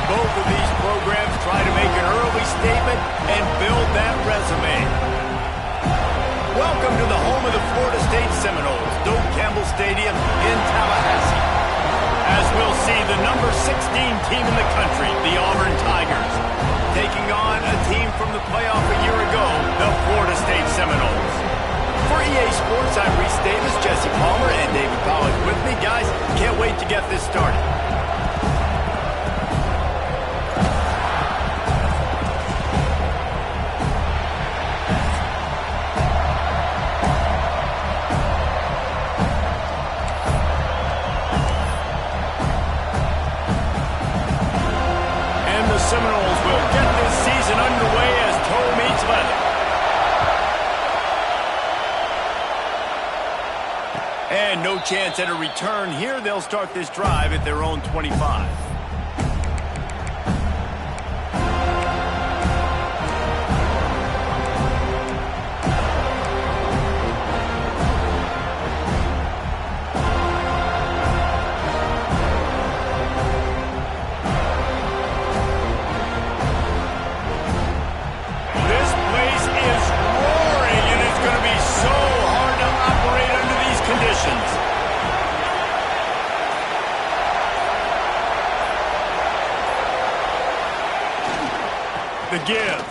both of these programs try to make an early statement and build that resume. Welcome to the home of the Florida State Seminoles, Doak Campbell Stadium in Tallahassee. As we'll see, the number 16 team in the country, the Auburn Tigers, taking on a team from the playoff a year ago, the Florida State Seminoles. For EA Sports, I'm Reese Davis, Jesse Palmer, and David Pollack with me. Guys, can't wait to get this started. Seminoles will get this season underway as toe meets leather. And no chance at a return here. They'll start this drive at their own 25. The give.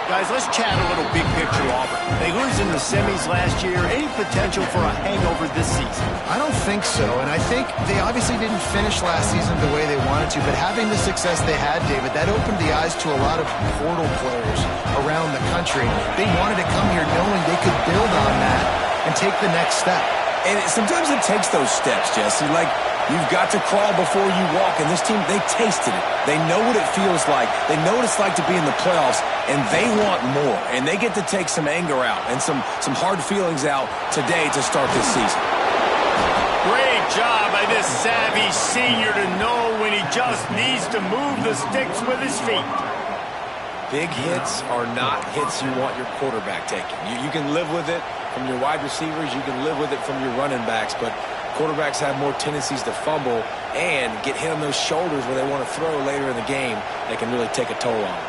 Guys, let's chat a little big picture Auburn. They lose in the semis last year. Any potential for a hangover this season? I don't think so, and I think they obviously didn't finish last season the way they wanted to, but having the success they had, David, that opened the eyes to a lot of portal players around the country. They wanted to come here knowing they could build on that and take the next step. And sometimes it takes those steps, Jesse. Like, you've got to crawl before you walk, and this team, they tasted it. They know what it feels like. They know what it's like to be in the playoffs, and they want more. And they get to take some anger out and some hard feelings out today to start this season. Great job by this savvy senior to know when he just needs to move the sticks with his feet. Big hits are not hits you want your quarterback taking. You can live with it from your wide receivers. You can live with it from your running backs, but quarterbacks have more tendencies to fumble and get hit on those shoulders where they want to throw later in the game. They can really take a toll on them.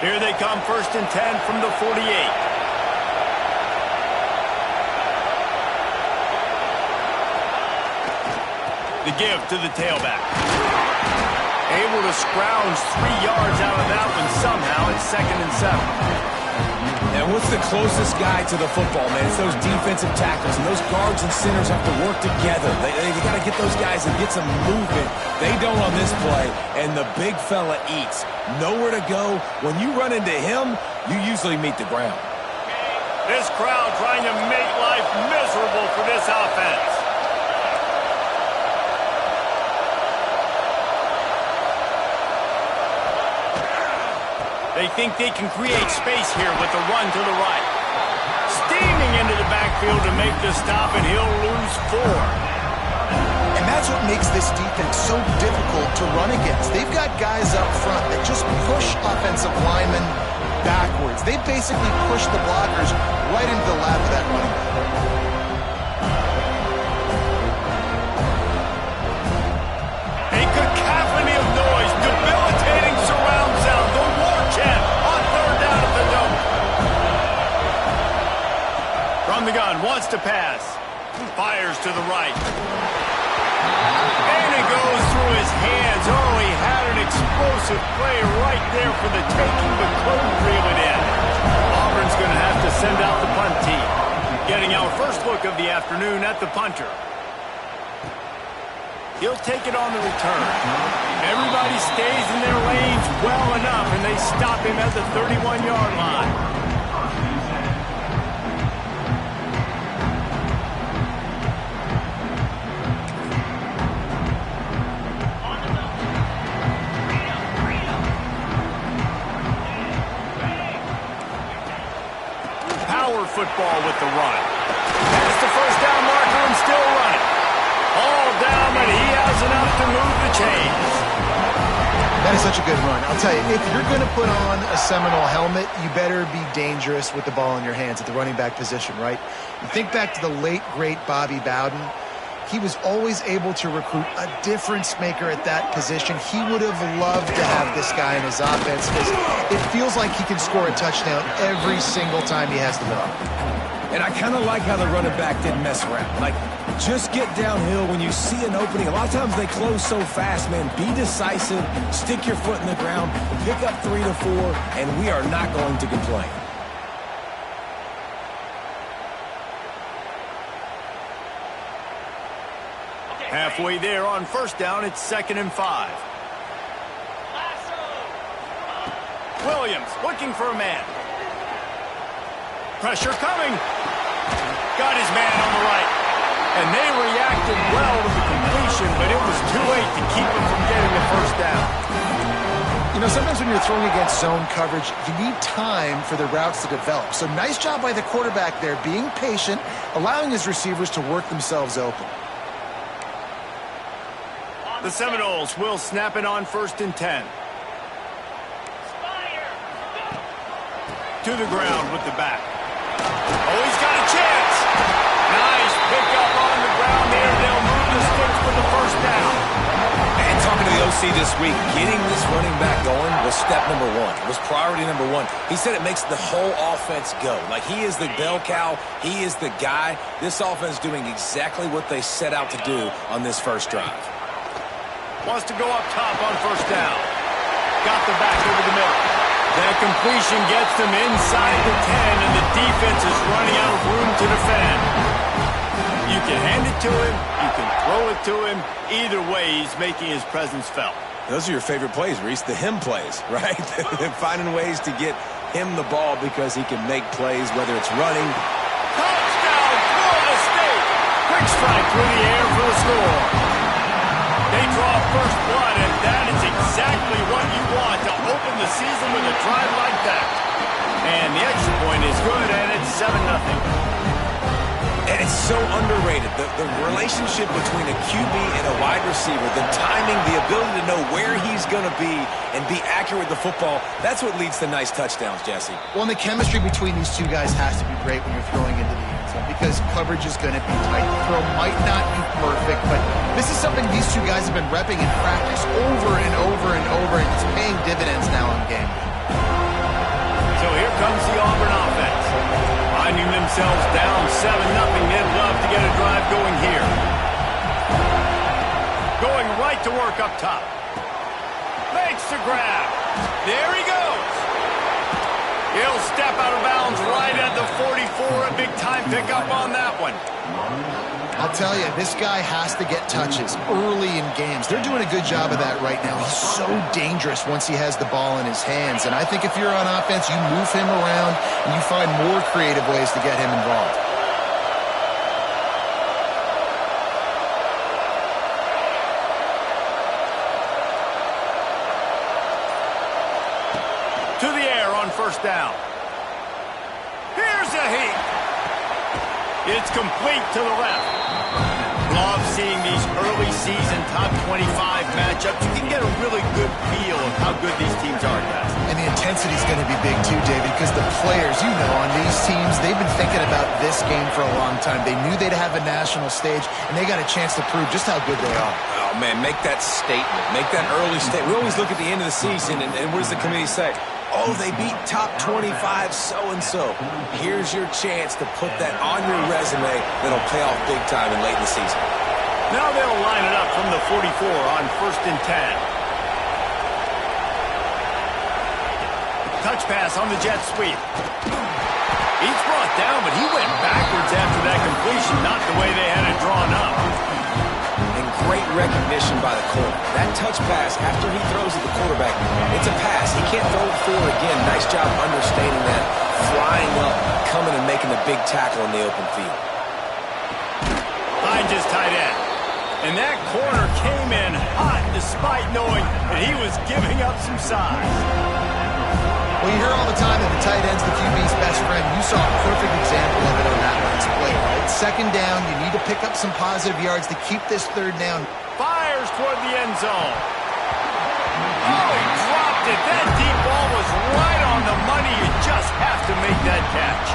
Here they come, 1st and 10 from the 48. The give to the tailback. Able to scrounge 3 yards out of that one somehow. It's 2nd and 7. And what's the closest guy to the football, man? It's those defensive tackles, and those guards and centers have to work together. They got to get those guys and get some movement. They don't on this play, and the big fella eats. Nowhere to go. When you run into him, you usually meet the ground. This crowd trying to make life miserable for this offense. They think they can create space here with the run to the right. Steaming into the backfield to make the stop, and he'll lose 4. And that's what makes this defense so difficult to run against. They've got guys up front that just push offensive linemen backwards. They basically push the blockers right into the lap of that running back. A cacophony of noise, debilitating surround sound. The war chant on 3rd down at the Dome. From the gun, wants to pass. Fires to the right. And it goes through his hands. Oh, he had an explosive play right there for the taking, but couldn't reel it in. Auburn's going to have to send out the punt team. Getting our first look of the afternoon at the punter. He'll take it on the return. Everybody stays in their lanes well enough, and they stop him at the 31-yard line. Power football with the run. That's the 1st down marker and still running. All down, but he has enough to move the chains. That is such a good run. I'll tell you, if you're going to put on a Seminole helmet, you better be dangerous with the ball in your hands at the running back position, right? You think back to the late, great Bobby Bowden. He was always able to recruit a difference maker at that position. He would have loved to have this guy in his offense because it feels like he can score a touchdown every single time he has the ball. And I kind of like how the running back didn't mess around. Like, just get downhill when you see an opening. A lot of times they close so fast, man. Be decisive, stick your foot in the ground, pick up 3 to 4, and we are not going to complain. Halfway there on first down, it's 2nd and 5. Williams looking for a man. Pressure coming. Got his man on the right. And they reacted well to the completion, but it was too late to keep him from getting the first down. You know, sometimes when you're throwing against zone coverage, you need time for the routes to develop. So nice job by the quarterback there, being patient, allowing his receivers to work themselves open. The Seminoles will snap it on 1st and 10. To the ground with the back. Oh, he's got a chance. Nice pickup on the ground there. They'll move the sticks for the first down. And talking to the OC this week, getting this running back going was step number 1. It was priority number 1. He said it makes the whole offense go. Like, he is the bell cow. He is the guy. This offense doing exactly what they set out to do on this first drive. Wants to go up top on first down. Got the back over the middle. That completion gets them inside the 10, and the defense is running out of room to defend. You can hand it to him. You can throw it to him. Either way, he's making his presence felt. Those are your favorite plays, Reese, the him plays, right? Finding ways to get him the ball because he can make plays, whether it's running. Touchdown, Florida State. Quick strike through the air for the score. They draw first blood, and that is exactly what you want to open the season with a drive like that. And the extra point is good, and it's 7-0. And it's so underrated. The relationship between a QB and a wide receiver, the timing, the ability to know where he's going to be and be accurate with the football, that's what leads to nice touchdowns, Jesse. Well, and the chemistry between these two guys has to be great when you're throwing into the end zone because coverage is going to be tight. The throw might not be perfect, but this is something these two guys have been repping in practice over and over and over, and it's paying dividends now in game. So here comes the Auburn offense. Finding themselves down 7-0, they'd love to get a drive going here. Going right to work up top. Makes the grab. There he goes. He'll step out of bounds right at the 44. A big-time pickup on that one. I'll tell you, this guy has to get touches early in games. They're doing a good job of that right now. He's so dangerous once he has the ball in his hands. And I think if you're on offense, you move him around and you find more creative ways to get him involved. To the air on first down. Here's a heat. It's complete to the left. Love seeing these early season top 25 matchups. You can get a really good feel of how good these teams are, guys. And the intensity is going to be big too, David, because the players, you know, on these teams, they've been thinking about this game for a long time. They knew they'd have a national stage, and they got a chance to prove just how good they are. Oh, man, make that statement. Make that early statement. We always look at the end of the season, and what does the committee say? Oh, they beat top 25 so-and-so. Here's your chance to put that on your resume that'll pay off big time in late in the season. Now they'll line it up from the 44 on 1st and 10. Touch pass on the jet sweep. He's brought down, but he went backwards after that completion, not the way they had it drawn up. And great recognition by the corner. That touch pass, after he throws at the quarterback, it's a pass. He can't throw it forward again. Nice job understanding that. Flying up, coming and making the big tackle in the open field. Finds his tight end. And that corner came in hot despite knowing that he was giving up some size. Well, you hear all the time that the tight end's the QB's best friend. You saw a perfect example of it on that last play, right? 2nd down, you need to pick up some positive yards to keep this 3rd down. Fires toward the end zone. Oh, he intercepted. That deep ball was right on the money. You just have to make that catch.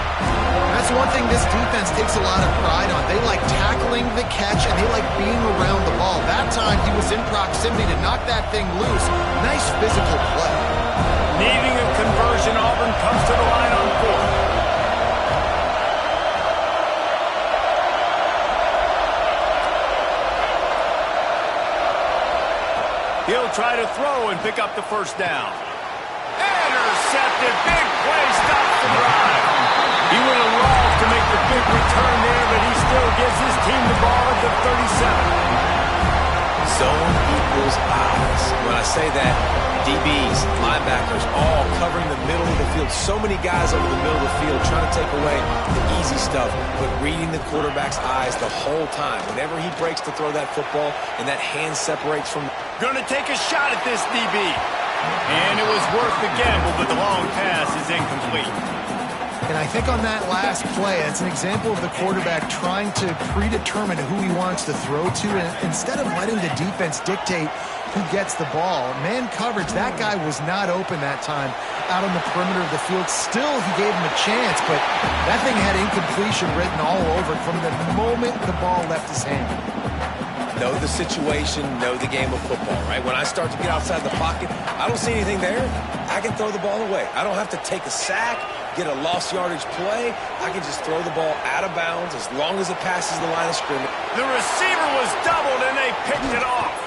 That's one thing this defense takes a lot of pride on. They like tackling the catch, and they like being around the ball. That time, he was in proximity to knock that thing loose. Nice physical play. Needing a conversion, Auburn comes to the line on 4th. He'll try to throw and pick up the first down. Intercepted. Big play. Stops the drive. He would have loved to make the big return there, but he still gives his team the ball at the 37. Zone equals eyes. When I say that, DBs, linebackers, all covering the middle of the field. So many guys over the middle of the field trying to take away the easy stuff, but reading the quarterback's eyes the whole time. Whenever he breaks to throw that football and that hand separates from... Going to take a shot at this DB. And it was worth the gamble, but the long pass is incomplete. And I think on that last play, it's an example of the quarterback trying to predetermine who he wants to throw to, and instead of letting the defense dictate who gets the ball. Man coverage, that guy was not open that time out on the perimeter of the field. Still, he gave him a chance, but that thing had incompletion written all over it from the moment the ball left his hand. Know the situation, know the game of football, right? When I start to get outside the pocket, I don't see anything there. I can throw the ball away. I don't have to take a sack, get a lost yardage play. I can just throw the ball out of bounds as long as it passes the line of scrimmage. The receiver was doubled, and they picked it off.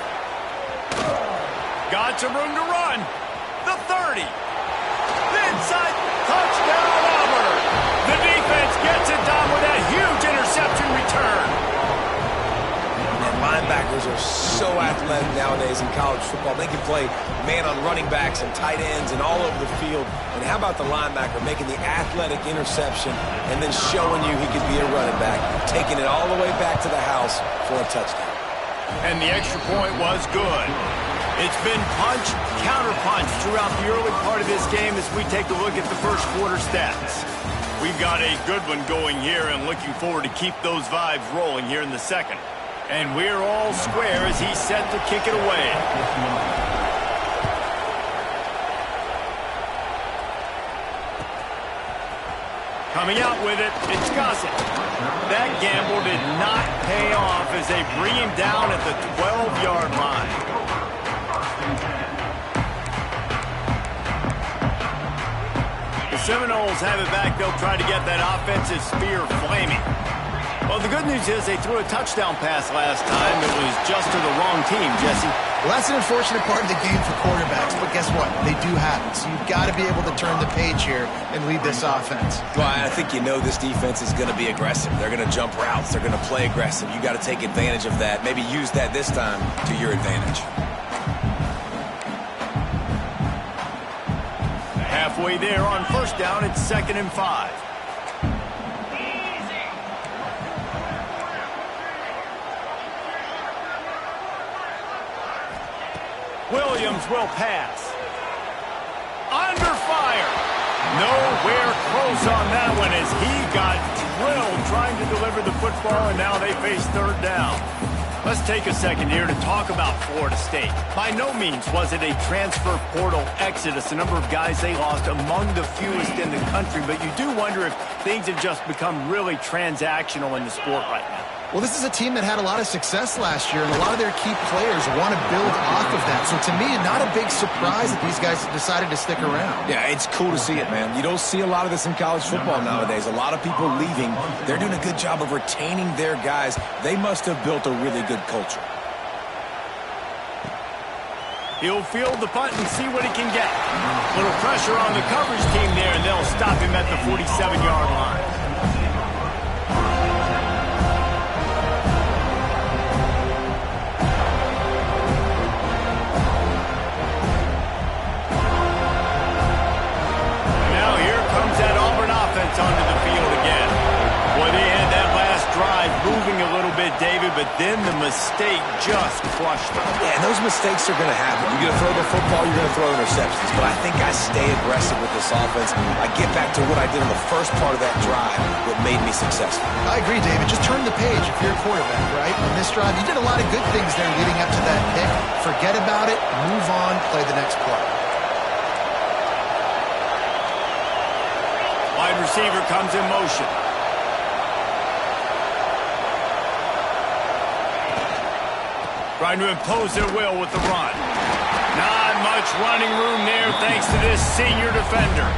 Got some room to run. The 30. The inside touchdown, Auburn. The defense gets it done with that huge interception return. Linebackers are so athletic nowadays in college football. They can play man on running backs and tight ends and all over the field. And how about the linebacker making the athletic interception and then showing you he could be a running back, taking it all the way back to the house for a touchdown. And the extra point was good. It's been punch, counter-punch throughout the early part of this game as we take a look at the first quarter stats. We've got a good one going here and looking forward to keep those vibes rolling here in the second. And we're all square as he's set to kick it away. Coming out with it, it's Gossett. That gamble did not pay off as they bring him down at the 12-yard line. The Seminoles have it back. They'll try to get that offensive spear flaming. Well, the good news is they threw a touchdown pass last time. It was just to the wrong team, Jesse. Well, that's an unfortunate part of the game for quarterbacks, but guess what? They do have it. So you've got to be able to turn the page here and lead this offense. Well, I think you know this defense is going to be aggressive. They're going to jump routes. They're going to play aggressive. You got to take advantage of that. Maybe use that this time to your advantage. Halfway there on first down, it's 2nd and 5. Williams will pass. Under fire. Nowhere close on that one as he got drilled trying to deliver the football, and now they face 3rd down. Let's take a second here to talk about Florida State. By no means was it a transfer portal exodus, a number of guys they lost among the fewest in the country, but you do wonder if things have just become really transactional in the sport right now. Well, this is a team that had a lot of success last year, and a lot of their key players want to build off of that. So to me, not a big surprise that these guys decided to stick around. Yeah, it's cool to see it, man. You don't see a lot of this in college football nowadays. A lot of people leaving. They're doing a good job of retaining their guys. They must have built a really good culture. He'll field the punt and see what he can get. A little pressure on the coverage team there, and they'll stop him at the 47-yard line. Onto the field again. Boy, they had that last drive moving a little bit, David, but then the mistake just crushed them. Yeah, and those mistakes are going to happen. You're going to throw the football, you're going to throw interceptions. But I think I stay aggressive with this offense. I get back to what I did in the first part of that drive that made me successful. I agree, David. Just turn the page if you're a quarterback, right? On this drive, you did a lot of good things there leading up to that pick. Forget about it, move on, play the next play. receiver comes in motion. Trying to impose their will with the run. Not much running room there thanks to this senior defender.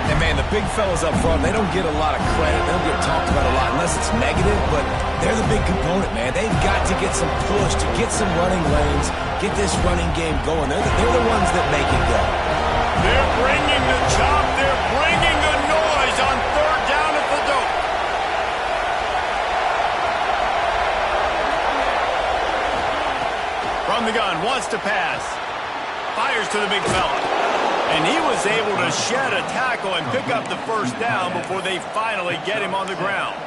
And, man, the big fellas up front, they don't get a lot of credit. They don't get talked about a lot unless it's negative, but they're the big component, man. They've got to get some push, to get some running lanes, get this running game going. They're the ones that make it go. They're bringing the chop. They're bringing the noise on third down at the dope. From the gun, wants to pass. Fires to the big fella. And he was able to shed a tackle and pick up the first down before they finally get him on the ground.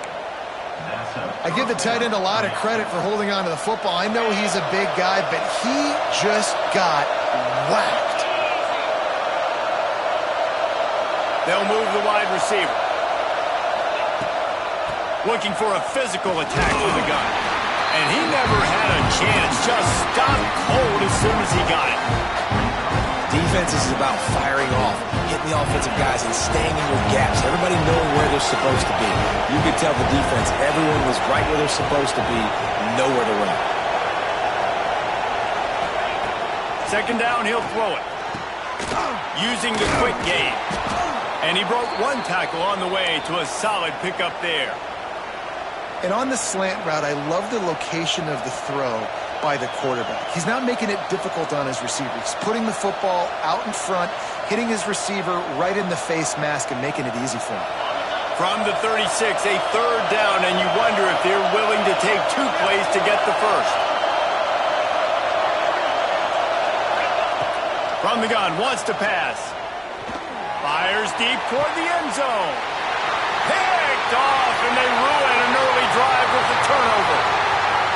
I give the tight end a lot of credit for holding on to the football. I know he's a big guy, but he just got whacked. They'll move the wide receiver. Looking for a physical attack with the gun. And he never had a chance. Just stopped cold as soon as he got it. Defense is about firing off, hitting the offensive guys, and staying in your gaps. Everybody knowing where they're supposed to be. You could tell the defense, everyone was right where they're supposed to be, nowhere to run. Second down, he'll throw it. Using the quick game. And he broke one tackle on the way to a solid pickup there. And on the slant route, I love the location of the throw by the quarterback. He's not making it difficult on his receiver. He's putting the football out in front, hitting his receiver right in the face mask and making it easy for him. From the 36, a third down, and you wonder if they're willing to take two plays to get the first. From the gun, wants to pass. Fires deep toward the end zone. Picked off, and they ruin an early drive with the turnover.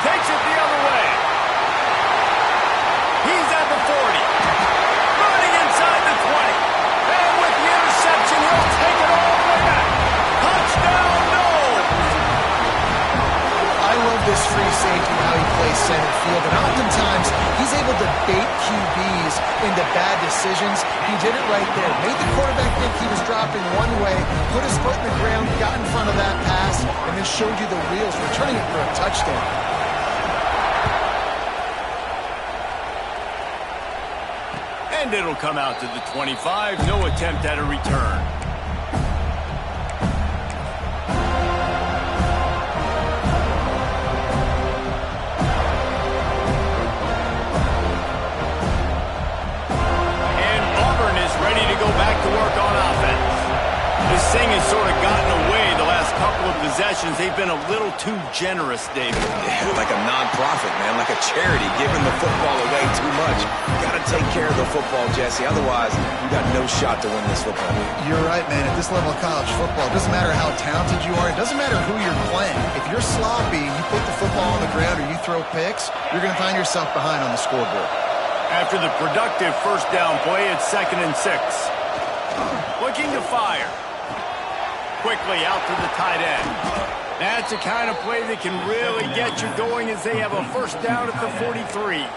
Takes it the other way. He's at the 40. Running inside the 20. And with the interception, he'll take it all the way back. Touchdown, no! I love this free safety, how he plays center field. And oftentimes, he's able to bait QBs into bad decisions. He did it right there. Made the quarterback think he was dropping one way, put his foot in the ground, got in front of that pass, and then showed you the wheels, returning it for a touchdown. And it'll come out to the 25. No attempt at a return. And Auburn is ready to go back to work on offense. This thing has sort of gotten away the last couple of possessions. They've been a little too generous, David. Yeah, like a non-profit, man, like a charity, giving the football away too much. You got to take care of the football, Jesse. Otherwise, you got no shot to win this football game. You're right, man. At this level of college football, it doesn't matter how talented you are. It doesn't matter who you're playing. If you're sloppy, you put the football on the ground or you throw picks, you're going to find yourself behind on the scoreboard. After the productive first down play, it's 2nd and 6. Looking to fire. Quickly out to the tight end. That's the kind of play that can really get you going as they have a first down at the 43.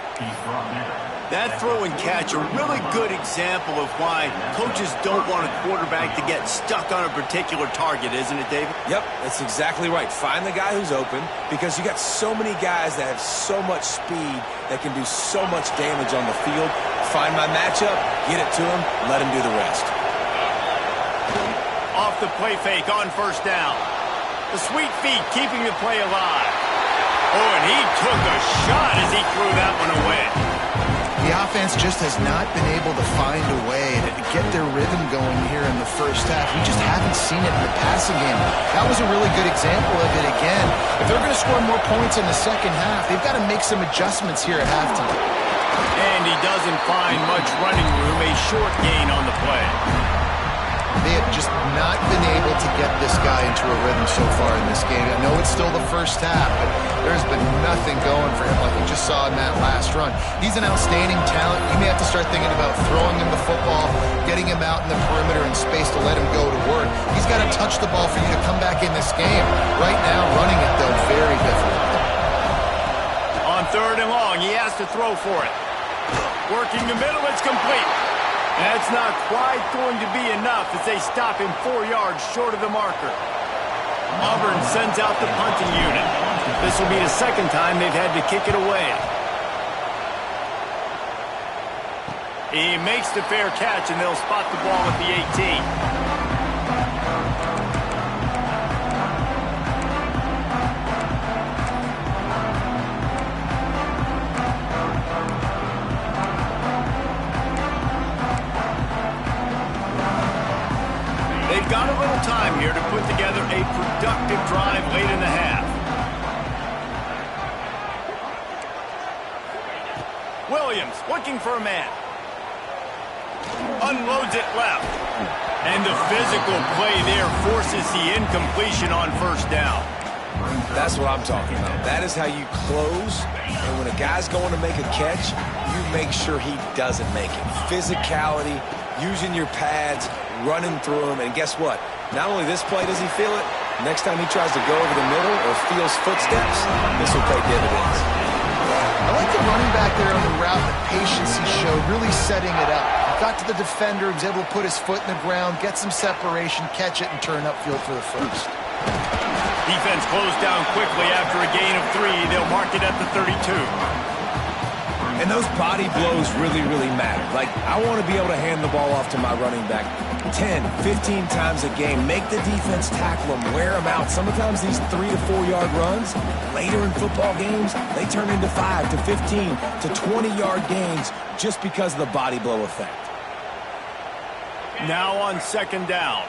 That throw and catch a really good example of why coaches don't want a quarterback to get stuck on a particular target, isn't it, David? Yep, that's exactly right. Find the guy who's open because you got so many guys that have so much speed that can do so much damage on the field. Find my matchup, get it to him, let him do the rest. Off the play fake on first down. The sweet feet keeping the play alive. Oh, and he took a shot as he threw that one away. The offense just has not been able to find a way to get their rhythm going here in the first half. We just haven't seen it in the passing game. That was a really good example of it again. If they're going to score more points in the second half, they've got to make some adjustments here at halftime. And he doesn't find much running room, a short gain on the play. They have just not been able to get this guy into a rhythm so far in this game. I know it's still the first half, but there's been nothing going for him like we just saw in that last run. He's an outstanding talent. You may have to start thinking about throwing him the football, getting him out in the perimeter in space to let him go to work. He's got to touch the ball for you to come back in this game. Right now, running it, though, very difficult. On 3rd and long, he has to throw for it. Working the middle, it's complete. That's not quite going to be enough as they stop him 4 yards short of the marker. Auburn sends out the punting unit. This will be the second time they've had to kick it away. He makes the fair catch, and they'll spot the ball at the 18. They've got a little time here to put together a productive drive late in the half. Williams looking for a man. Unloads it left. And the physical play there forces the incompletion on first down. That's what I'm talking about. That is how you close. And when a guy's going to make a catch, you make sure he doesn't make it. Physicality, using your pads, running through him. And guess what? Not only this play does he feel it, next time he tries to go over the middle or feels footsteps, this will pay dividends. I like the running back there on the route, the patience he showed, really setting it up. Got to the defender, was able to put his foot in the ground, get some separation, catch it, and turn upfield for the first. Defense closed down quickly after a gain of 3. They'll mark it at the 32. And those body blows really, really matter. Like, I want to be able to hand the ball off to my running back 10, 15 times a game. Make the defense tackle them, wear them out. Sometimes these 3 to 4 yard runs, later in football games, they turn into 5 to 15 to 20 yard gains just because of the body blow effect. Now on second down.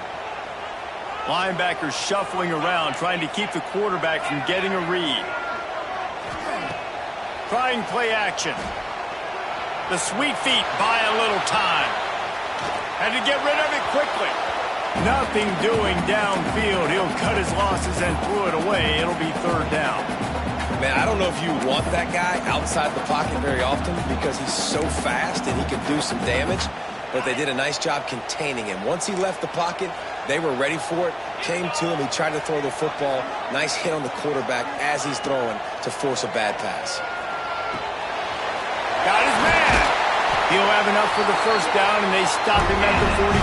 Linebackers shuffling around, trying to keep the quarterback from getting a read. Trying play action. The sweet feet buy a little time. Had to get rid of it quickly. Nothing doing downfield. He'll cut his losses and throw it away. It'll be third down. Man, I don't know if you want that guy outside the pocket very often because he's so fast and he can do some damage, but they did a nice job containing him. Once he left the pocket, they were ready for it, came to him, he tried to throw the football. Nice hit on the quarterback as he's throwing to force a bad pass. Got his man. He'll have enough for the first down, and they stop him at the 45.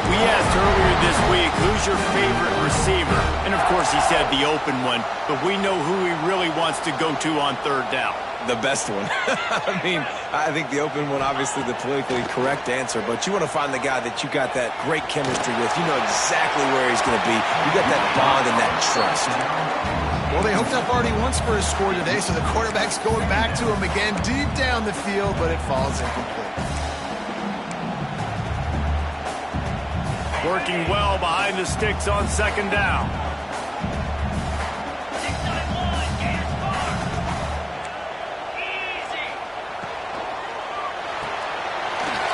We asked earlier this week, who's your favorite receiver? And, of course, he said the open one, but we know who he really wants to go to on third down. The best one. I mean, I think the open one, obviously the politically correct answer, but you want to find the guy that you got that great chemistry with. You know exactly where he's going to be. You got that bond and that trust. Well, they hooked up already once for a score today, so the quarterback's going back to him again deep down the field, but it falls incomplete. Working well behind the sticks on second down.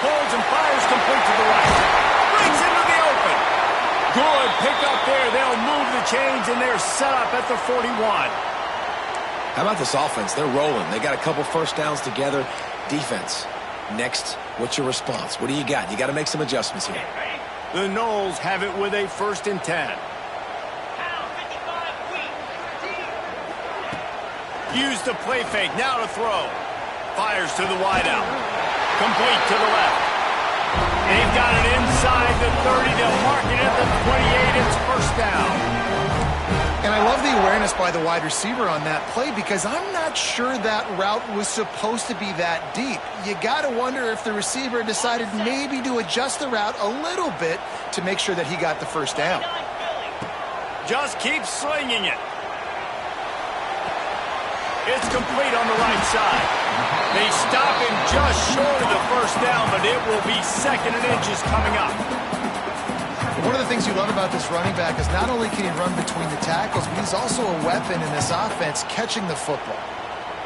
Pulls and fires complete to the right. Breaks into the open. Good pick up there. They'll move the chains, and they're set up at the 41. How about this offense? They're rolling. They got a couple first downs together. Defense. Next, what's your response? What do you got? You got to make some adjustments here. The Noles have it with a 1st and 10. Use the play fake. Now to throw. Fires to the wideout. Complete to the left. They've got it inside the 30. They'll mark it at the 28. It's first down. And I love the awareness by the wide receiver on that play because I'm not sure that route was supposed to be that deep. You got to wonder if the receiver decided maybe to adjust the route a little bit to make sure that he got the first down. Just keep slinging it. It's complete on the right side. They stop him just short of the first down, but it will be 2nd and inches coming up. One of the things you love about this running back is not only can he run between the tackles, but he's also a weapon in this offense catching the football.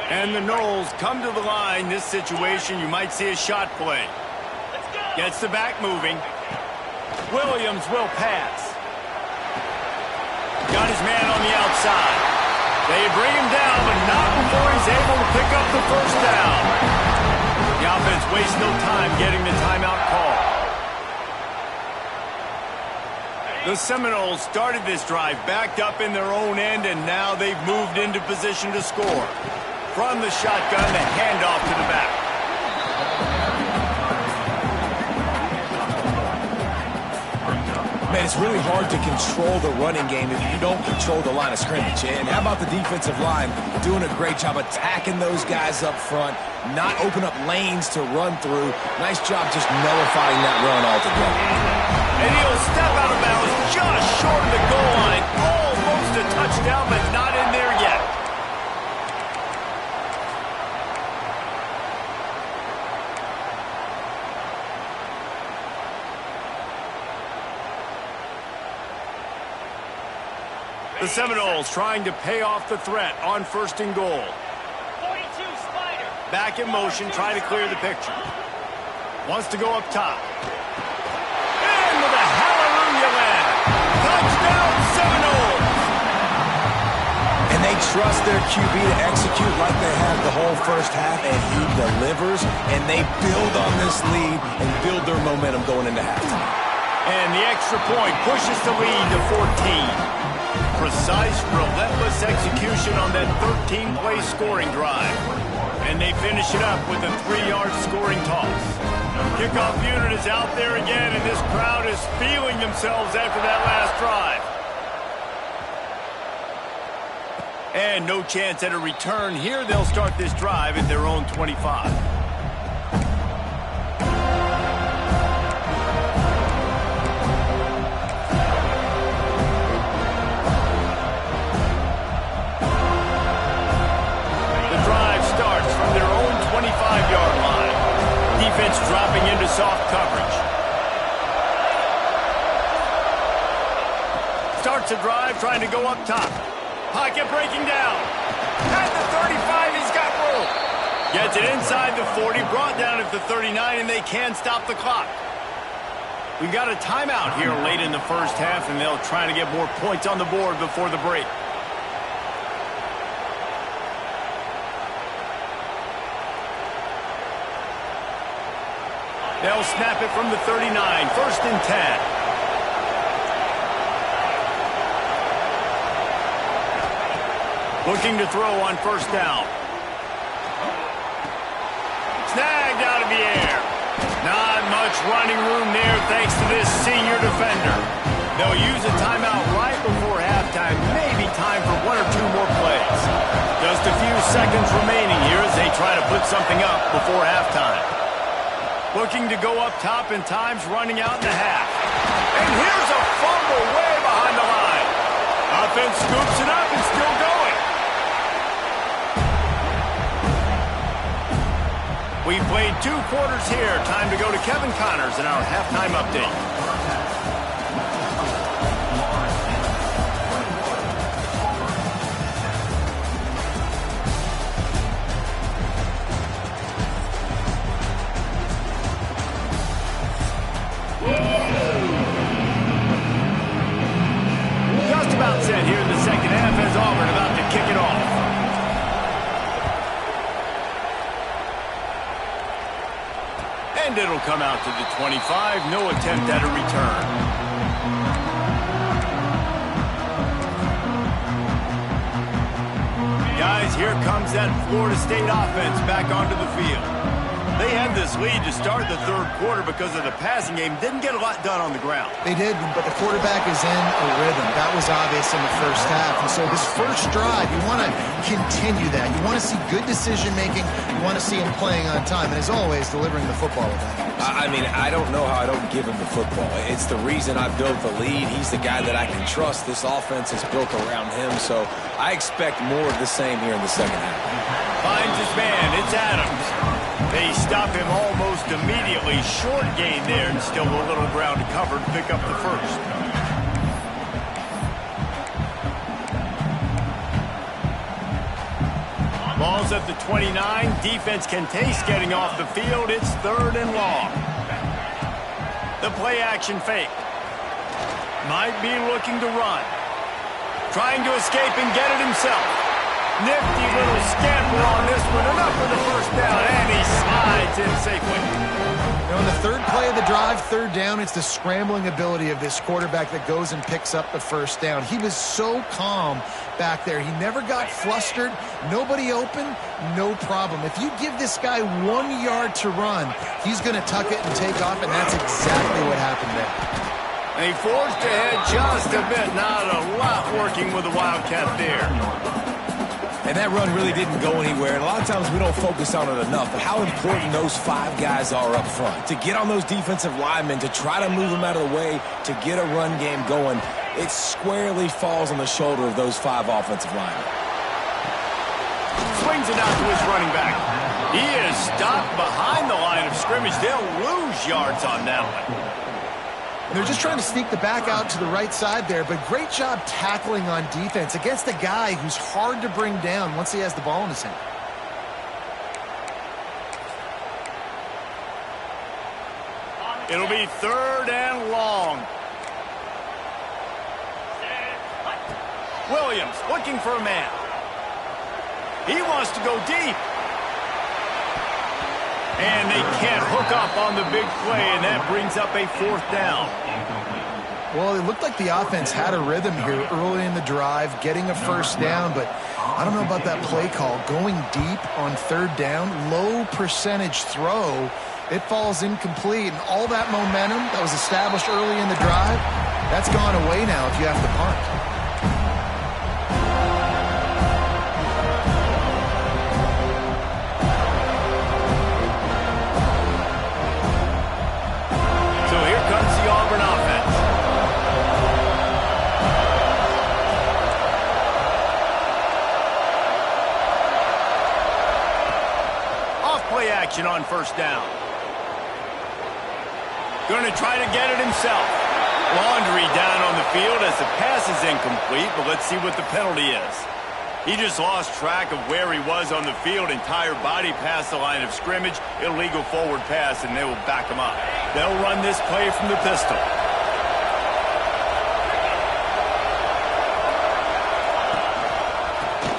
And the Noles come to the line. This situation, you might see a shot play. Gets the back moving. Williams will pass. Got his man on the outside. They bring him down, but not before he's able to pick up the first down. The offense wastes no time getting the timeout call. The Seminoles started this drive backed up in their own end, and now they've moved into position to score. From the shotgun, the handoff to the back. Man, it's really hard to control the running game if you don't control the line of scrimmage. And how about the defensive line doing a great job attacking those guys up front, not open up lanes to run through. Nice job just nullifying that run altogether. And he'll step out of bounds just short of the goal line. Almost a touchdown, but not in there yet. The Seminoles trying to pay off the threat on 1st and goal. 42 Spider. Back in motion, trying to clear the picture. Wants to go up top. And with a hallelujah land. Touchdown Seminoles! And they trust their QB to execute like they have the whole first half, and he delivers, and they build on this lead and build their momentum going into halftime. And the extra point pushes the lead to 14. Precise, relentless execution on that 13-play scoring drive. And they finish it up with a 3-yard scoring toss. Kickoff unit is out there again, and this crowd is feeling themselves after that last drive. And no chance at a return here. They'll start this drive at their own 25. Dropping into soft coverage. Starts a drive trying to go up top. Pocket breaking down. At the 35, he's got room. Gets it inside the 40, brought down at the 39, and they can stop the clock. We've got a timeout here late in the first half, and they'll try to get more points on the board before the break. They'll snap it from the 39, 1st and 10. Looking to throw on 1st down. Snagged out of the air. Not much running room there thanks to this senior defender. They'll use a timeout right before halftime. Maybe time for 1 or 2 more plays. Just a few seconds remaining here as they try to put something up before halftime. Looking to go up top, and time's running out in the half. And here's a fumble way behind the line. Offense scoops it up and still going. We played 2 quarters here. Time to go to Kevin Connors in our halftime update. Set here in the second half as Auburn about to kick it off. And it'll come out to the 25. No attempt at a return. Guys, here comes that Florida State offense back onto the field. They had this lead to start the 3rd quarter because of the passing game. Didn't get a lot done on the ground. They did, but the quarterback is in a rhythm. That was obvious in the first half. And so this first drive, you want to continue that. You want to see good decision-making. You want to see him playing on time. And as always, delivering the football with that. I mean, I don't know how I don't give him the football. It's the reason I built the lead. He's the guy that I can trust. This offense is built around him. So I expect more of the same here in the second half. Finds his man. It's Adams. They stop him almost immediately. Short gain there, and still a little ground to cover to pick up the first. Ball's at the 29. Defense can taste getting off the field. It's 3rd and long. The play action fake. Might be looking to run. Trying to escape and get it himself. Nifty little scamper on this one. Enough for the first down, and he slides in safely. On the 3rd play of the drive, 3rd down, it's the scrambling ability of this quarterback that goes and picks up the first down. He was so calm back there. He never got flustered. Nobody open, no problem. If you give this guy 1 yard to run, he's going to tuck it and take off, and that's exactly what happened there. They forced ahead just a bit. Not a lot working with the Wildcat there. And that run really didn't go anywhere. And a lot of times we don't focus on it enough, but how important those 5 guys are up front. To get on those defensive linemen, to try to move them out of the way, to get a run game going, it squarely falls on the shoulder of those 5 offensive linemen. Swings it out to his running back. He is stopped behind the line of scrimmage. They'll lose yards on that one. They're just trying to sneak the back out to the right side there, but great job tackling on defense against a guy who's hard to bring down once he has the ball in his hand. It'll be 3rd and long. Williams looking for a man. He wants to go deep. And they can't hook up on the big play, and that brings up a 4th down. Well, it looked like the offense had a rhythm here early in the drive, getting a 1st down, but I don't know about that play call. Going deep on 3rd down, low percentage throw, it falls incomplete, and all that momentum that was established early in the drive, that's gone away now if you have to punt. On 1st down. Going to try to get it himself. Laundry down on the field as the pass is incomplete, but let's see what the penalty is. He just lost track of where he was on the field. Entire body past the line of scrimmage. Illegal forward pass, and they will back him up. They'll run this play from the pistol.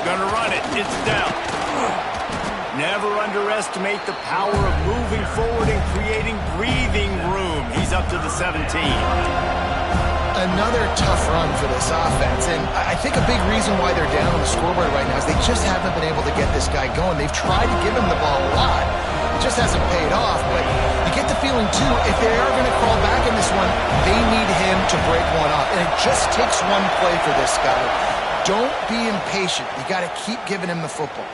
Gonna run it. It's down. Never underestimate the power of moving forward and creating breathing room. He's up to the 17. Another tough run for this offense, and I think a big reason why they're down on the scoreboard right now is they just haven't been able to get this guy going. They've tried to give him the ball a lot. It just hasn't paid off, but you get the feeling, too, if they are going to crawl back in this one, they need him to break one off, and it just takes one play for this guy. Don't be impatient. You got to keep giving him the football.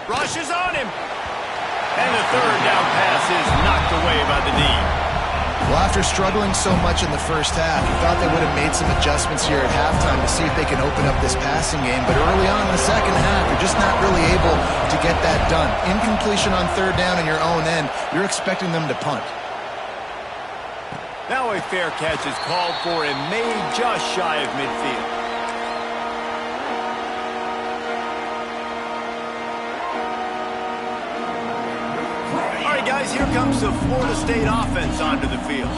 Rushes on him. And the 3rd down pass is knocked away by the knee. Well, after struggling so much in the 1st half, you thought they would have made some adjustments here at halftime to see if they can open up this passing game. But early on in the 2nd half, you're just not really able to get that done. Incompletion on 3rd down in your own end, you're expecting them to punt. Now a fair catch is called for and made just shy of midfield. Guys, here comes the Florida State offense onto the field.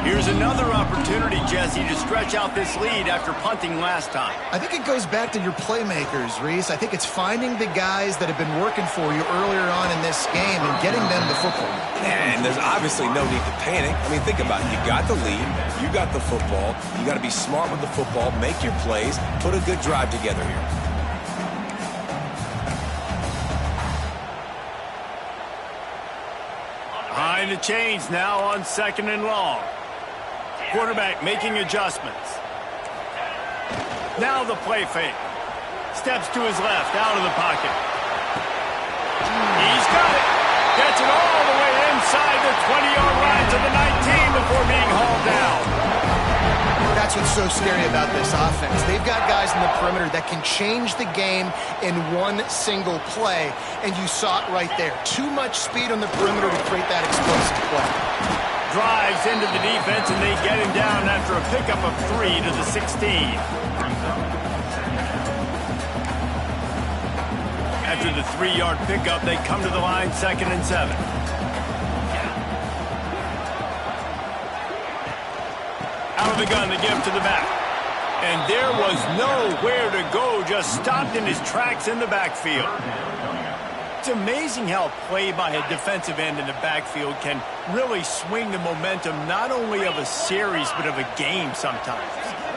Here's another opportunity, Jesse, to stretch out this lead after punting last time. I think it goes back to your playmakers, Reese. I think it's finding the guys that have been working for you earlier on in this game and getting them the football. And there's obviously no need to panic. I mean, think about it. You got the lead. You got the football. You got to be smart with the football, make your plays, put a good drive together here. Behind the chains now on 2nd and long. Quarterback making adjustments. Now the play fake. Steps to his left, out of the pocket. He's got it. Gets it all the way inside the 20-yard line to the 19 before being hauled down. That's what's so scary about this offense. They've got guys in the perimeter that can change the game in one single play, and you saw it right there. Too much speed on the perimeter to create that explosive play. Drives into the defense, and they get him down after a pickup of 3 to the 16. After the 3-yard pickup, they come to the line 2nd and 7. Out of the gun, the give to the back. And there was nowhere to go, just stopped in his tracks in the backfield. It's amazing how a play by a defensive end in the backfield can really swing the momentum not only of a series but of a game sometimes.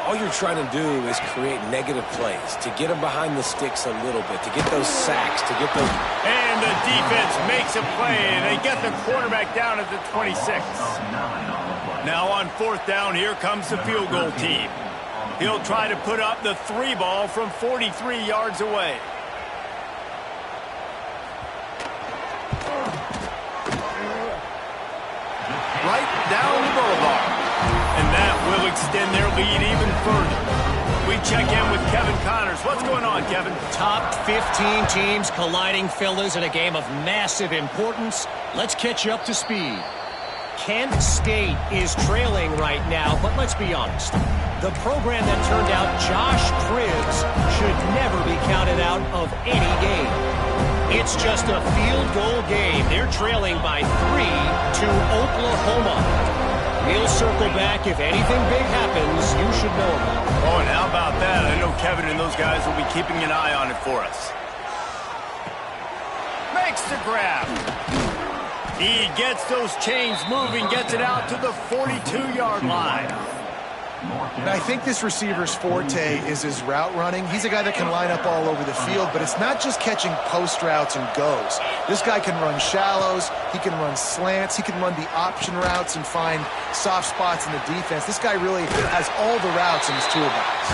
All you're trying to do is create negative plays, to get them behind the sticks a little bit, to get those sacks, to get those... And the defense makes a play, and they get the quarterback down at the 26. Now on 4th down, here comes the field goal team. He'll try to put up the 3 ball from 43 yards away. Right down the boulevard. And that will extend their lead even further. We check in with Kevin Connors. What's going on, Kevin? Top 15 teams colliding, fellas, in a game of massive importance. Let's catch you up to speed. Kent State is trailing right now, but let's be honest. The program that turned out Josh Cribbs should never be counted out of any game. It's just a field goal game. They're trailing by 3 to Oklahoma. We'll circle back if anything big happens you should know about. Oh, and how about that? I know Kevin and those guys will be keeping an eye on it for us. Makes the grab. He gets those chains moving, gets it out to the 42-yard line. And I think this receiver's forte is his route running. He's a guy that can line up all over the field, but it's not just catching post routes and goes. This guy can run shallows, he can run slants, he can run the option routes and find soft spots in the defense. This guy really has all the routes in his toolbox.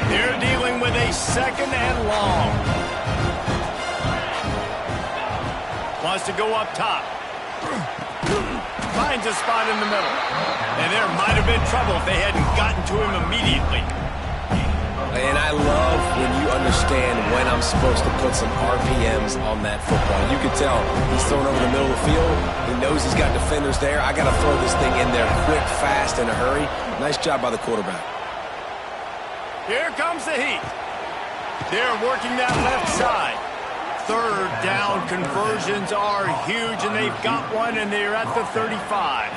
They're dealing with a 2nd and long. Wants to go up top. Finds a spot in the middle. And there might have been trouble if they hadn't gotten to him immediately. And I love when you understand when I'm supposed to put some RPMs on that football. You can tell he's thrown over the middle of the field. He knows he's got defenders there. I got to throw this thing in there quick, fast, in a hurry. Nice job by the quarterback. Here comes the heat. They're working that left side. 3rd down conversions are huge, and they've got one, and they're at the 35.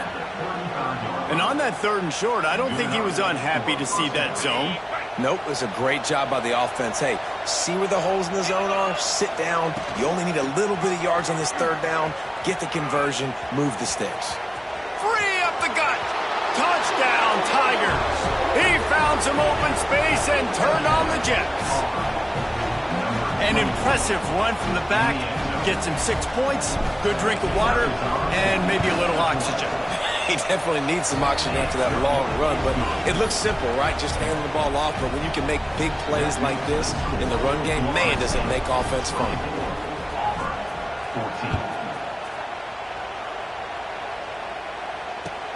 And on that 3rd and short, I don't think he was unhappy to see that zone. Nope, it's a great job by the offense. Hey, see where the holes in the zone are? Sit down. You only need a little bit of yards on this 3rd down. Get the conversion. Move the sticks. Free up the gut. Touchdown, Tigers. He found some open space and turned on the Jets. An impressive run from the back. Gets him 6 points, good drink of water, and maybe a little oxygen. He definitely needs some oxygen after that long run, but it looks simple, right? Just handing the ball off, but when you can make big plays like this in the run game, man, does it make offense fun.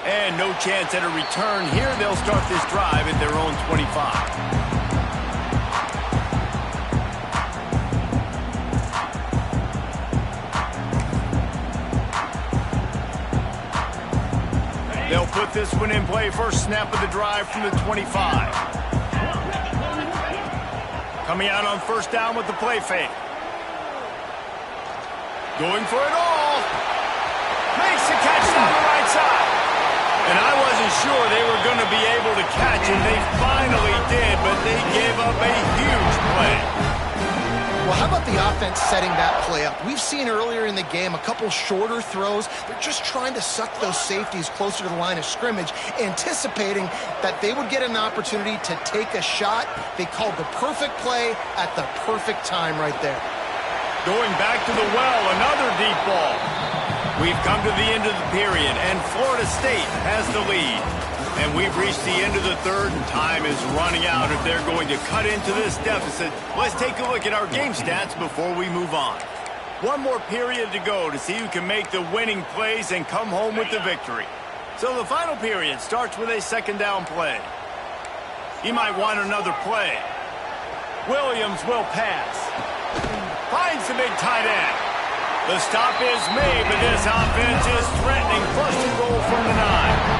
And no chance at a return here. They'll start this drive at their own 25. They'll put this one in play. First snap of the drive from the 25. Coming out on 1st down with the play fake. Going for it all. Makes the catch down the right side. And I wasn't sure they were going to be able to catch him. They finally did, but they gave up a huge play. Well, how about the offense setting that play up? We've seen earlier in the game a couple shorter throws. They're just trying to suck those safeties closer to the line of scrimmage, anticipating that they would get an opportunity to take a shot. They called the perfect play at the perfect time right there. Going back to the well, another deep ball. We've come to the end of the period, and Florida State has the lead. And we've reached the end of the 3rd, and time is running out if they're going to cut into this deficit. Let's take a look at our game stats before we move on. One more period to go to see who can make the winning plays and come home with the victory. So the final period starts with a 2nd down play. He might want another play. Williams will pass. Finds the big tight end. The stop is made, but this offense is threatening. 1st and goal from the 9.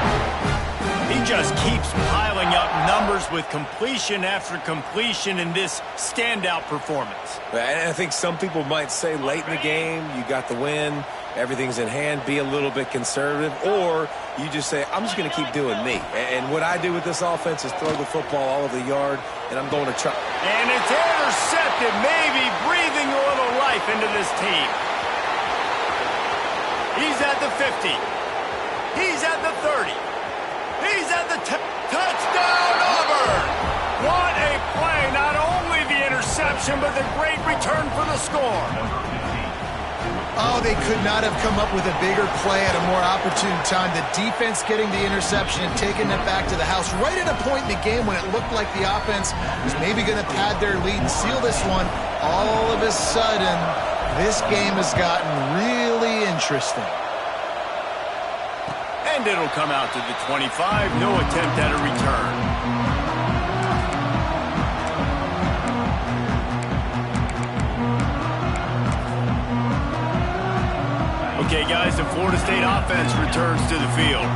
He just keeps piling up numbers with completion after completion in this standout performance. And I think some people might say late in the game, you got the win, everything's in hand, be a little bit conservative, or you just say, I'm just going to keep doing me. And what I do with this offense is throw the football all over the yard, and I'm going to try. And it's intercepted, maybe breathing a little life into this team. He's at the 50. He's at the 30. He's at the touchdown, Auburn! What a play! Not only the interception, but the great return for the score. Oh, they could not have come up with a bigger play at a more opportune time. The defense getting the interception and taking it back to the house right at a point in the game when it looked like the offense was maybe going to pad their lead and seal this one. All of a sudden, this game has gotten really interesting. And it'll come out to the 25. No attempt at a return. Okay, guys, the Florida State offense returns to the field.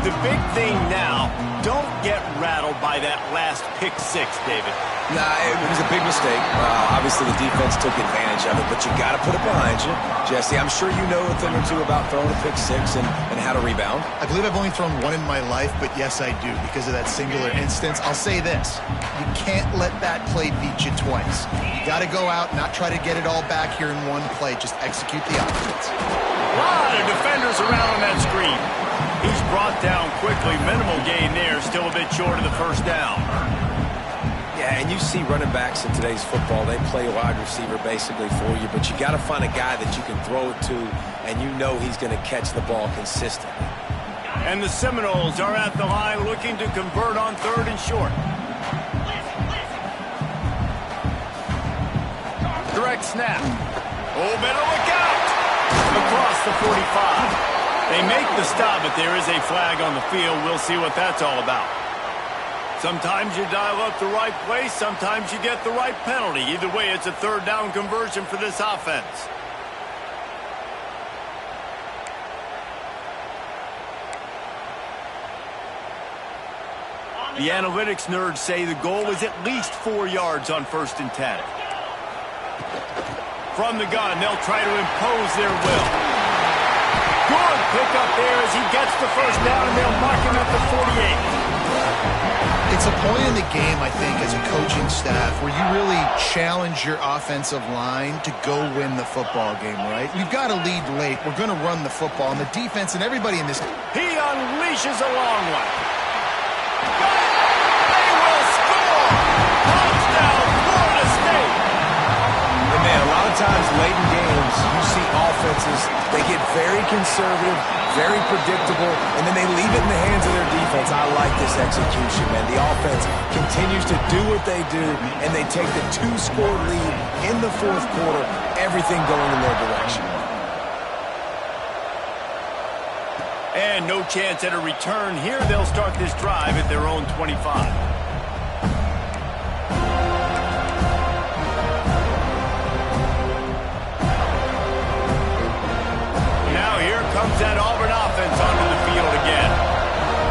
The big thing now, don't get rattled by that last pick six, David. Nah, it was a big mistake. Obviously, the defense took advantage of it, but you got to put it behind you. Jesse, I'm sure you know a thing or two about throwing a pick six and how to rebound. I believe I've only thrown one in my life, but yes, I do, because of that singular instance. I'll say this. You can't let that play beat you twice. You got to go out, not try to get it all back here in one play. Just execute the offense. A lot of defenders around on that screen. He's brought down quickly. Minimal gain there. Still a bit short of the first down. Yeah, and you see running backs in today's football, they play wide receiver basically for you, but you got to find a guy that you can throw it to, and you know he's going to catch the ball consistently. And the Seminoles are at the line looking to convert on 3rd and short. Direct snap. Oh, better look out! Across the 45. They make the stop, but there is a flag on the field. We'll see what that's all about. Sometimes you dial up the right place, sometimes you get the right penalty. Either way, it's a 3rd down conversion for this offense. The analytics nerds say the goal is at least 4 yards on 1st and 10. From the gun, they'll try to impose their will. Good pickup there as he gets the 1st down, and they'll mark him at the 48. It's a point in the game, I think, as a coaching staff, where you really challenge your offensive line to go win the football game, right? We've got to lead late. We're going to run the football, and the defense and everybody in this... He unleashes a long one. They will score! Touchdown, Florida State! And man, a lot of times late in games, you see offenses, they get very conservative, very predictable, and then they leave it in the hands of their defense. I like this execution, man. The offense continues to do what they do, and they take the 2-score lead in the 4th quarter, everything going in their direction. And no chance at a return here. They'll start this drive at their own 25. Comes that Auburn offense onto the field again.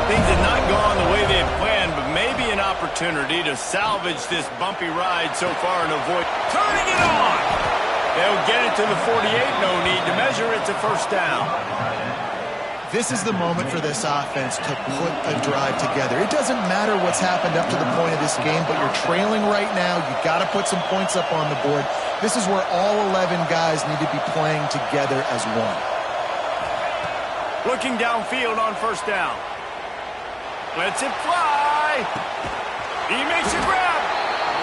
Things have not gone the way they had planned, but maybe an opportunity to salvage this bumpy ride so far and avoid turning it on. They'll get it to the 48. No need to measure. It's a 1st down. This is the moment for this offense to put a drive together. It doesn't matter what's happened up to the point of this game, but you're trailing right now. You've got to put some points up on the board. This is where all 11 guys need to be playing together as one. Looking downfield on 1st down. Lets it fly. He makes a grab.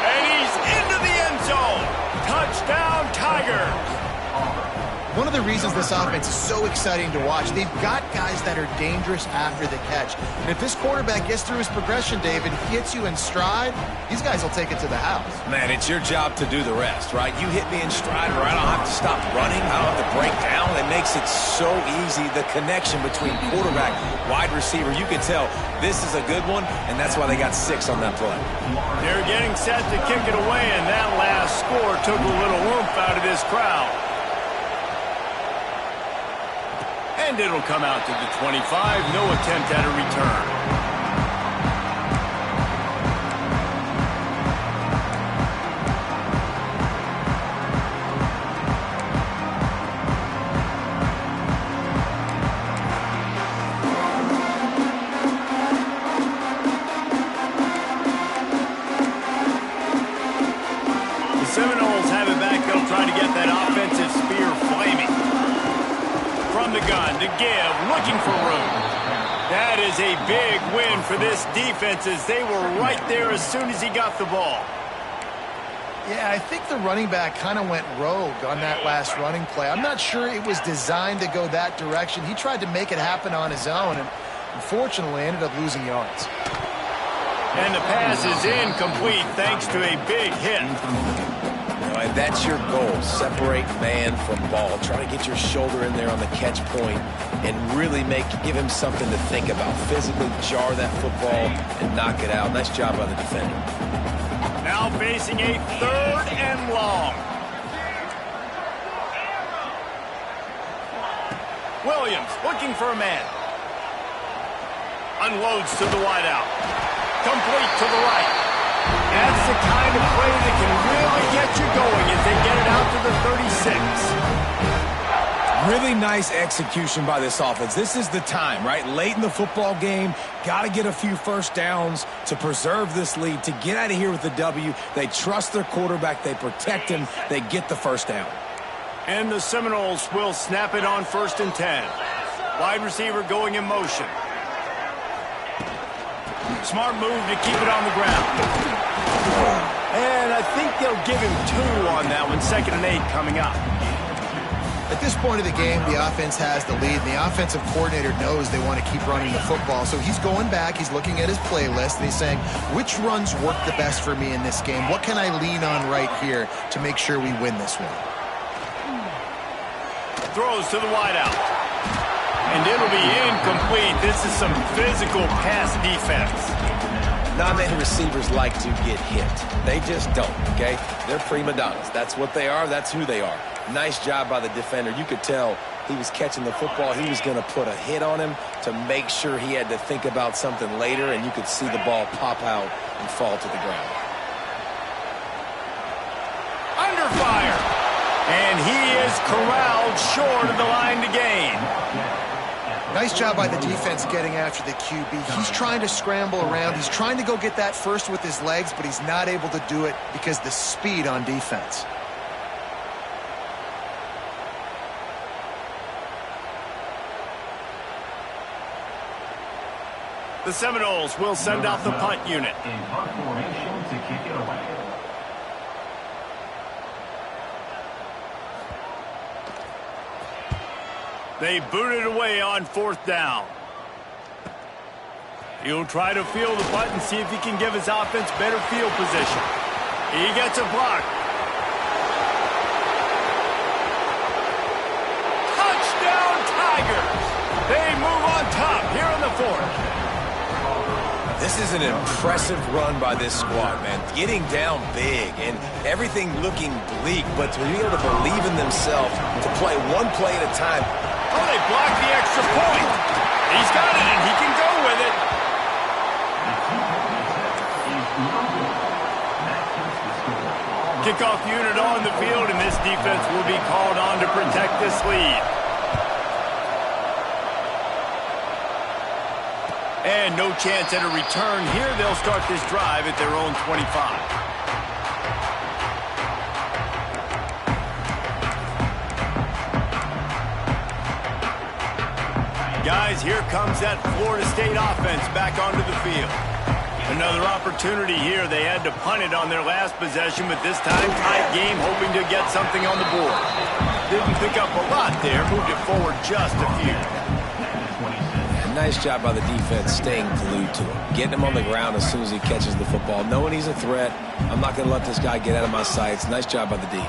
And he's into the end zone. Touchdown, Tigers. One of the reasons this offense is so exciting to watch, they've got guys that are dangerous after the catch. And if this quarterback gets through his progression, David, he hits you in stride, these guys will take it to the house. Man, it's your job to do the rest, right? You hit me in stride where I don't have to stop running. I don't have to break down. It makes it so easy, the connection between quarterback, wide receiver. You can tell this is a good one, and that's why they got 6 on that play. They're getting set to kick it away, and that last score took a little oomph out of this crowd. And it'll come out to the 25. No attempt at a return. The Seminoles have it back. They'll try to get that offensive spear flaming. From the gun to give, looking for room. That is a big win for this defense as they were right there as soon as he got the ball. Yeah, I think the running back kind of went rogue on that last running play. I'm not sure it was designed to go that direction. He tried to make it happen on his own, and unfortunately ended up losing yards. And the pass is incomplete thanks to a big hit. And that's your goal. Separate man from ball. Try to get your shoulder in there on the catch point and really give him something to think about. Physically jar that football and knock it out. Nice job by the defender. Now facing a 3rd and long. Williams looking for a man. Unloads to the wideout. Complete to the right. That's the kind of play that can really get you going as they get it out to the 36. Really nice execution by this offense. This is the time, right? Late in the football game, got to get a few first downs to preserve this lead, to get out of here with the W. They trust their quarterback. They protect him. They get the first down. And the Seminoles will snap it on 1st and 10. Wide receiver going in motion. Smart move to keep it on the ground. And I think they'll give him 2 on that one. 2nd and 8 coming up. At this point of the game, the offense has the lead, and the offensive coordinator knows they want to keep running the football. So he's going back, he's looking at his playlist, and he's saying, which runs work the best for me in this game? What can I lean on right here to make sure we win this one? Throws to the wideout. And it'll be incomplete. This is some physical pass defense. Not many receivers like to get hit. They just don't, okay? They're prima donnas. That's what they are. That's who they are. Nice job by the defender. You could tell he was catching the football. He was going to put a hit on him to make sure he had to think about something later, and you could see the ball pop out and fall to the ground. Under fire. And he is corralled short of the line to gain. Nice job by the defense getting after the QB. He's trying to scramble around. He's trying to go get that first with his legs, but he's not able to do it because of the speed on defense. The Seminoles will send out the punt unit. In punt formation to kick it away. They boot it away on 4th down. He'll try to field the punt and see if he can give his offense better field position. He gets a block. Touchdown Tigers! They move on top here in the 4th. This is an impressive run by this squad, man. Getting down big and everything looking bleak, but to be able to believe in themselves, to play one play at a time. Oh, they blocked the extra point. He's got it, and he can go with it. Kickoff unit on the field, and this defense will be called on to protect this lead. And no chance at a return here. They'll start this drive at their own 25. Guys, here comes that Florida State offense back onto the field. Another opportunity here. They had to punt it on their last possession, but this time tight game, hoping to get something on the board. Didn't pick up a lot there, moved it forward just a few. Nice job by the defense staying glued to him. Getting him on the ground as soon as he catches the football. Knowing he's a threat, I'm not going to let this guy get out of my sights. Nice job by the D.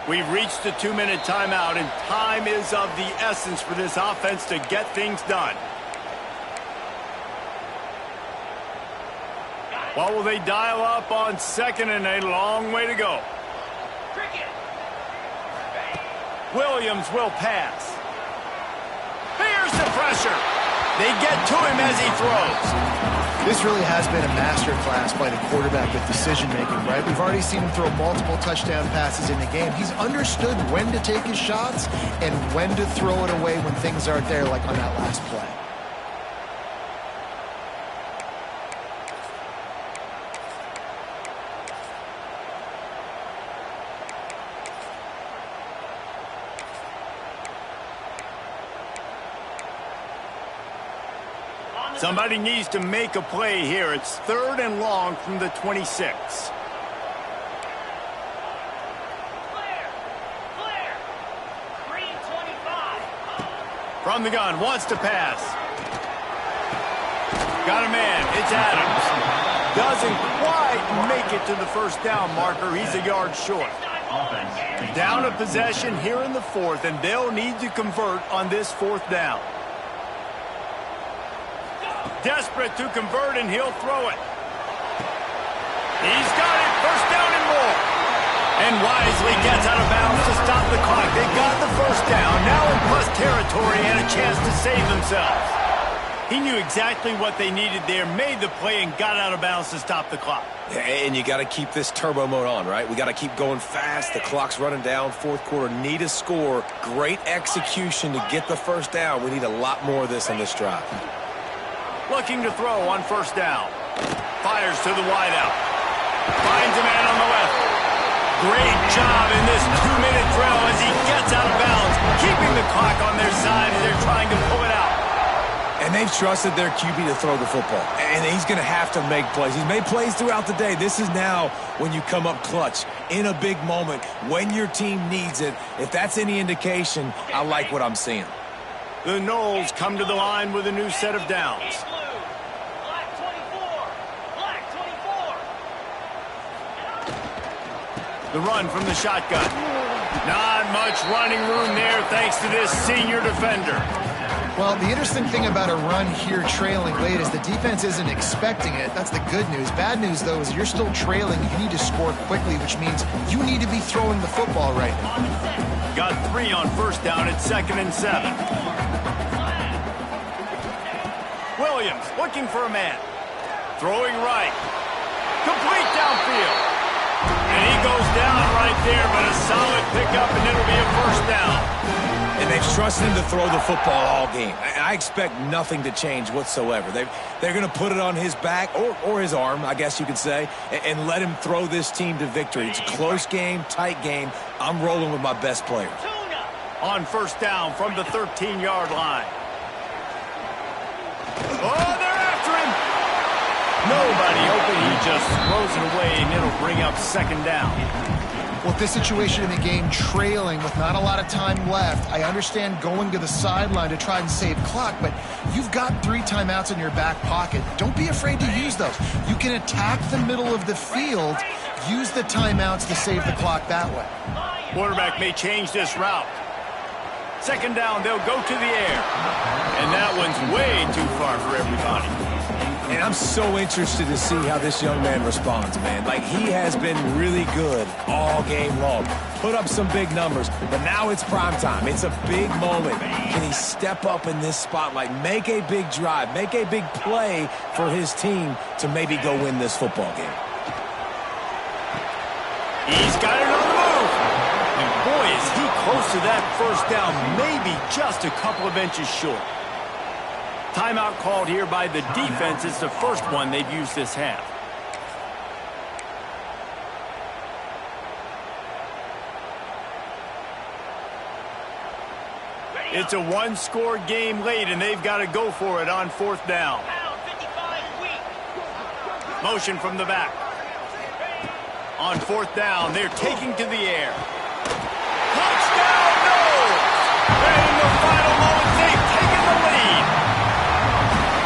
We've reached the 2-minute timeout, and time is of the essence for this offense to get things done. What will they dial up on 2nd and a long way to go? Williams will pass. Here's the pressure. They get to him as he throws. This really has been a masterclass by the quarterback with decision-making, right? We've already seen him throw multiple touchdown passes in the game. He's understood when to take his shots and when to throw it away when things aren't there, like on that last play. Somebody needs to make a play here. It's 3rd and long from the 26. From the gun, wants to pass. Got a man, it's Adams. Doesn't quite make it to the first down marker. He's a yard short. Down a possession here in the 4th, and they'll need to convert on this 4th down. Desperate to convert, and he'll throw it. He's got it, first down and more. And wisely gets out of bounds to stop the clock. They got the first down, now in plus territory and a chance to save themselves. He knew exactly what they needed there, made the play, and got out of bounds to stop the clock. And you got to keep this turbo mode on, right? We got to keep going fast. The clock's running down. 4th quarter, need a score. Great execution to get the first down. We need a lot more of this on this drive. Looking to throw on first down. Fires to the wideout. Finds a man on the left. Great job in this 2-minute drill as he gets out of bounds, keeping the clock on their side as they're trying to pull it out. And they've trusted their QB to throw the football. And he's going to have to make plays. He's made plays throughout the day. This is now when you come up clutch in a big moment when your team needs it. If that's any indication, I like what I'm seeing. The Noles come to the line with a new set of downs. The run from the shotgun. Not much running room there thanks to this senior defender. Well, the interesting thing about a run here trailing late is the defense isn't expecting it. That's the good news. Bad news, though, is you're still trailing. You need to score quickly, which means you need to be throwing the football right now. Got 3 on first down at 2nd and 7. Williams looking for a man. Throwing right. Complete downfield. And he goes down right there, but a solid pickup, and it'll be a first down. And they've trusted him to throw the football all game. I expect nothing to change whatsoever. They're going to put it on his back, or his arm, I guess you could say, and let him throw this team to victory. It's a close game, tight game. I'm rolling with my best players. On first down from the 13-yard line. Oh, they're after him. Nobody open. He just throws it away, and it'll bring up 2nd down. Well, with this situation in the game, trailing with not a lot of time left, I understand going to the sideline to try and save clock, but you've got 3 timeouts in your back pocket. Don't be afraid to use those. You can attack the middle of the field, use the timeouts to save the clock that way. Quarterback may change this route. 2nd down, they'll go to the air. And that one's way too far for everybody. And I'm so interested to see how this young man responds, man. Like, he has been really good all game long. Put up some big numbers, but now it's prime time. It's a big moment. Can he step up in this spotlight, make a big drive, make a big play for his team to maybe go win this football game? He's got it on the move. And boy, is he close to that first down, maybe just a couple of inches short. Timeout called here by the defense. It's the first one they've used this half. It's a one-score game late, and they've got to go for it on 4th down. Motion from the back. On 4th down, they're taking to the air. Touchdown, no! And in the final moments, they've taken the lead.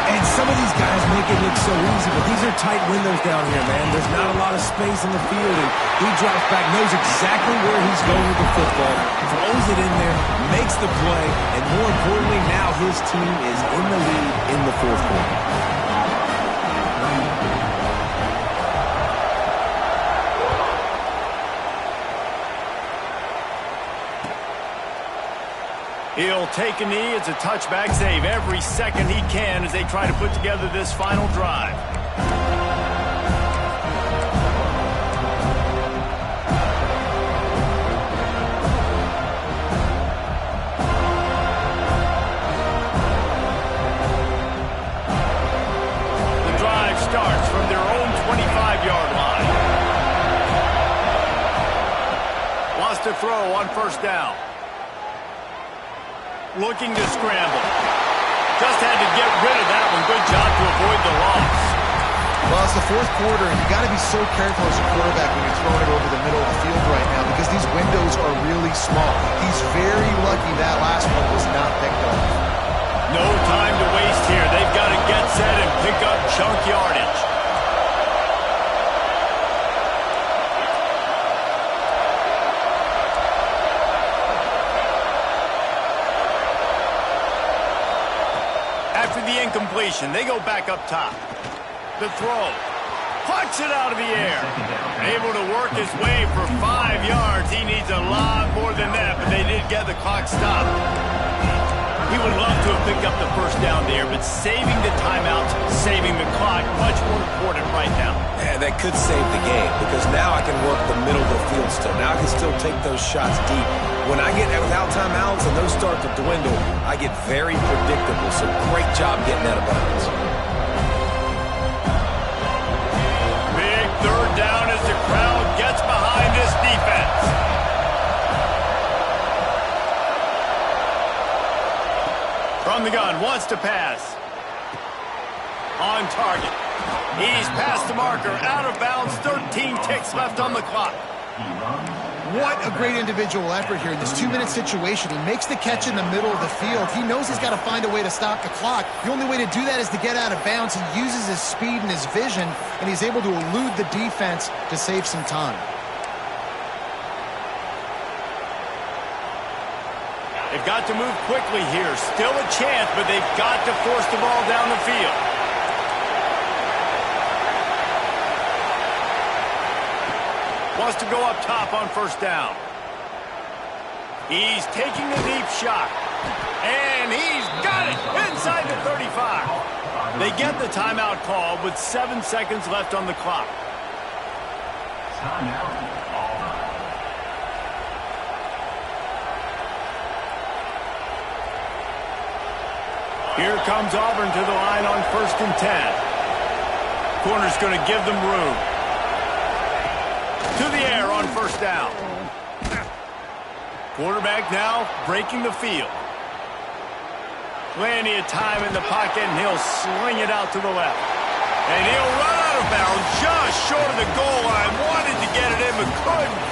And some of these guys make it look so easy, but these are tight windows down here, man. There's not a lot of space in the field, and he drops back, knows exactly where he's going with the football, throws it in there, makes the play, and more importantly, now his team is in the lead in the 4th quarter. He'll take a knee. It's a touchback save every second he can as they try to put together this final drive. The drive starts from their own 25-yard line. Wants to throw on 1st down. Looking to scramble. Just had to get rid of that one. Good job to avoid the loss. Well, it's the fourth quarter, and you got to be so careful as a quarterback when you're throwing it over the middle of the field right now because these windows are really small. He's very lucky that last one was not picked up. No time to waste here. They've got to get set and pick up chunk yardage. After the incompletion, they go back up top. The throw. Punch it out of the air. Able to work his way for 5 yards. He needs a lot more than that, but they did get the clock stopped. He would love to have picked up the first down there, but saving the timeouts, saving the clock, much more important right now. Yeah, that could save the game because now I can work the middle of the field still. Now I can still take those shots deep. When I get without timeouts and those start to dwindle, I get very predictable. So great job getting out of bounds. Big third down as the crowd gets behind this defense. From the gun, wants to pass. On target. He's past the marker, out of bounds, 13 ticks left on the clock. What a great individual effort here in this 2-minute situation. He makes the catch in the middle of the field. He knows he's got to find a way to stop the clock. The only way to do that is to get out of bounds. He uses his speed and his vision, and he's able to elude the defense to save some time. They've got to move quickly here. Still a chance, but they've got to force the ball down the field. Wants to go up top on first down. He's taking a deep shot. And he's got it inside the 35. They get the timeout call with 7 seconds left on the clock. Here comes Auburn to the line on 1st and 10. Corner's going to give them room. To the air on first down. Quarterback now breaking the field. Plenty of time in the pocket, and he'll sling it out to the left. And he'll run out of bounds just short of the goal line. Wanted to get it in, but couldn't.